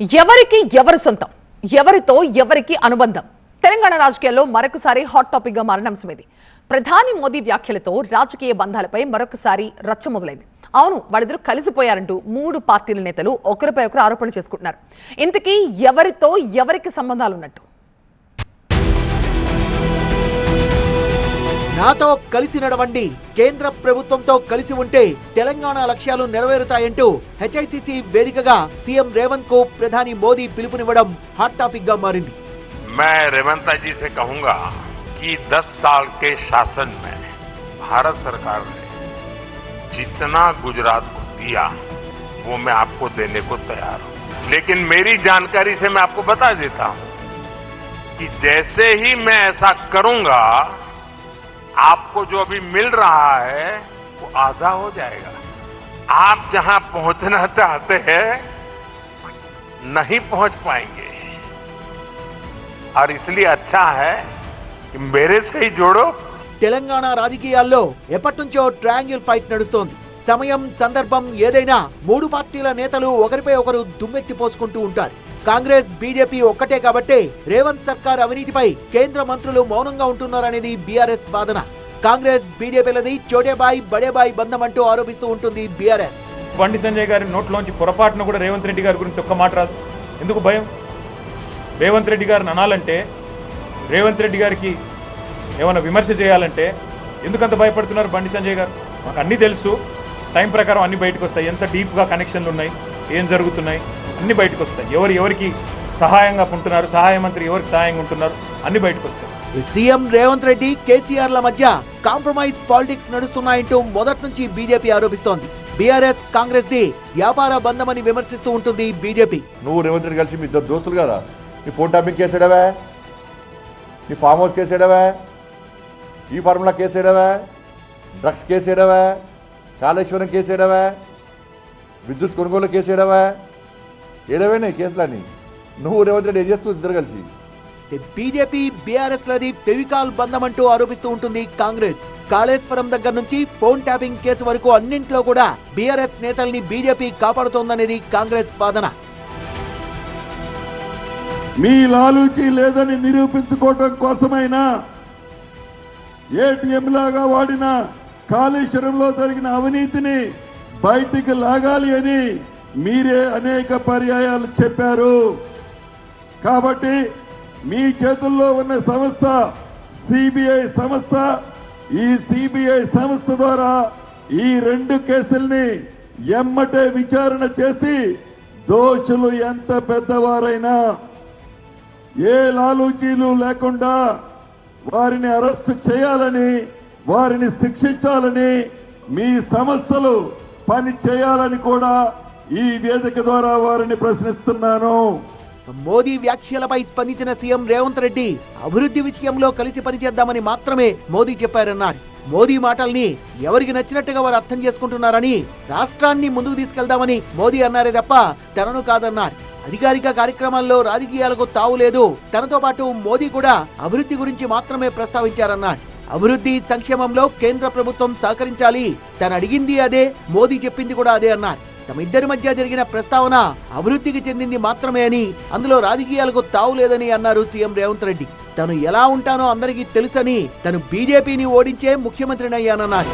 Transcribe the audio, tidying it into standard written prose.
ఎవరికి ఎవరు సొంతం, ఎవరితో ఎవరికి అనుబంధం? తెలంగాణ రాజకీయాల్లో మరొకసారి హాట్ టాపిక్ గా మారిన అంశం ఇది. ప్రధాని మోదీ వ్యాఖ్యలతో రాజకీయ బంధాలపై మరొకసారి రచ్చ మొదలైంది. అవును, వాళ్ళిద్దరూ కలిసిపోయారంటూ మూడు పార్టీల నేతలు ఒకరిపై ఒకరు ఆరోపణలు చేసుకుంటున్నారు. ఇంతకీ ఎవరితో ఎవరికి సంబంధాలున్నట్టు? నాతో కలిసి నడవండి, కేంద్ర ప్రభుత్వంతో కలిసి ఉంటే తెలంగాణ లక్ష్యాలు నెరవేరుతాయంటూ హెచ్ఐసిసి వేదికగా సీఎం రేవంత్ కు ప్రధాని మోదీ పిలుపునివ్వడం హాట్ టాపిక్ గా మారింది. मैं रेवंत जी से कहूंगा कि 10 साल के शासन में भारत सरकार ने जितना गुजरात को दिया वो मैं आपको देने को तैयार हूं, लेकिन मेरी जानकारी से मैं आपको बता देता हूं कि जैसे ही मैं ऐसा करूंगा आपको जो अभी मिल रहा है वो आधा हो जाएगा. आप जहां पहुंचना चाहते हैं नहीं पहुंच पाएंगे और इसलिए अच्छा है कि मेरे से ही जोड़ो. తెలంగాణ రాజకీయాల్లో ఎప్పటినుంచో ట్రయాంగిల్ ఫైట్ నడుస్తోంది. సమయం సందర్భం ఏదైనా మూడు పార్టీల నేతలు ఒకరిపై ఒకరు దుమ్మెత్తి పోసుకుంటూ ఉంటారు. కాంగ్రెస్ బీజేపీ ఒక్కటే కాబట్టి రేవంత్ సర్కార్ అవినీతిపై కేంద్ర మంత్రులు మౌనంగా ఉంటున్నారనేది బీఆర్ఎస్ వాదన. కాంగ్రెస్ బీజేపీలది చోటేబాయ్ బడేబాయ్ బంధం అంటూ ఆరోపిస్తూ ఉంటుంది బీఆర్ఎస్. బండి సంజయ్ గారి నోట్లోంచి పొరపాటును కూడా రేవంత్ రెడ్డి గారి గురించి ఒక్క మాట రాదు. ఎందుకు భయం? రేవంత్ రెడ్డి గారిని అనాలంటే, రేవంత్ రెడ్డి గారికి ఏమైనా విమర్శ చేయాలంటే ఎందుకంత భయపడుతున్నారు బండి సంజయ్ గారు? మాకు అన్నీ తెలుసు, టైం ప్రకారం అన్నీ బయటకు వస్తాయి. ఎంత డీప్గా కనెక్షన్లు ఉన్నాయి, ఏం జరుగుతున్నాయి అన్నీ బయటకు వస్తాయి. ఎవరికి సహాయంగా ఉంటున్నారు, సహాయ మంత్రి ఎవరికి సహాయంగా ఉంటున్నారు అన్నీ బయటకు వస్తాయి. సీఎం రేవంత్ రెడ్డి కేసీఆర్ల మధ్య కాంప్రమైజ్ పాలిటిక్స్ నడుస్తున్నాయంటూ మొదటి నుంచి బీజేపీ ఆరోపిస్తోంది. బీఆర్ఎస్ కాంగ్రెస్ ది వ్యాపార బంధమని విమర్శిస్తూ ఉంటుంది బీజేపీ. నువ్వు రేవంత్ రెడ్డి కలిసి మీ ఇద్దరు దోస్తులు కదా, నీ ఫోన్ ట్యాపింగ్ కేసు ఏడవా, నీ ఫామ్ హౌస్ కేసు ఏడవా, ఈ ఫార్ములా కేసు ఏడవా, డ్రగ్స్ కేసు ఏడవా, కాళేశ్వరం కేసు ఏడవా, విద్యుత్ కొనుగోలు కేసు ఏడవా, ఏడవేనా కేసులని? నువ్వు రేవంత్ రెడ్డి ఏం చేస్తూ ఇద్దరు కలిసి? బీజేపీ బీఆర్ఎస్ లది ఫెవికాల్ బంధం అంటూ ఆరోపిస్తూ ఉంటుంది కాంగ్రెస్. కాళేశ్వరం దగ్గర నుంచి ఫోన్ ట్యాపింగ్ కేసు వరకు అన్నింట్లో కూడా బీఆర్ఎస్ నేతల్ని బీజేపీ కాపాడుతోందనేది కాంగ్రెస్ వాదన. మీ లాలూచి లేదని నిరూపించుకోవటం కోసమైనా ఏటీఎం లాగా వాడిన కాళేశ్వరంలో జరిగిన అవినీతిని బయటికి లాగాలి అని మీరే అనేక పర్యాయాలు చెప్పారు. కాబట్టి మీ చేతుల్లో ఉన్న సంస్థ సిబిఐ సంస్థ, ఈ సిబిఐ సంస్థ ద్వారా ఈ రెండు కేసుల్ని ఎమ్మటే విచారణ చేసి దోషులు ఎంత పెద్దవారైనా ఏ లాలూచీలు లేకుండా వారిని అరెస్టు చేయాలని, వారిని శిక్షించాలని, మీ సంస్థలు పని చేయాలని కూడా ఈ వేదిక ద్వారా వారిని ప్రశ్నిస్తున్నాను. మోదీ వ్యాఖ్యలపై స్పందించిన సీఎం రేవంత్ రెడ్డి అభివృద్ధి విషయంలో కలిసి పనిచేద్దామని మాత్రమే మోదీ చెప్పారన్నారు. మోదీ మాటల్ని ఎవరికి నచ్చినట్టుగా వారు అర్థం చేసుకుంటున్నారని, రాష్ట్రాన్ని ముందుకు తీసుకెళ్దామని మోదీ అన్నారే తప్ప తనను కాదన్నారు. అధికారిక కార్యక్రమాల్లో రాజకీయాలకు తావు లేదు. తనతో పాటు మోదీ కూడా అభివృద్ధి గురించి మాత్రమే ప్రస్తావించారన్నారు. అభివృద్ధి సంక్షేమంలో కేంద్ర ప్రభుత్వం సహకరించాలి, తను అడిగింది అదే, మోదీ చెప్పింది కూడా అదే అన్నారు. తమ ఇద్దరి మధ్య జరిగిన ప్రస్తావన అభివృద్ధికి చెందింది మాత్రమే అని, అందులో రాజకీయాలకు తావు లేదని అన్నారు సీఎం రేవంత్ రెడ్డి. తను ఎలా ఉంటానో అందరికీ తెలుసని, తను బీజేపీని ఓడించే ముఖ్యమంత్రినయ్యానన్నారు.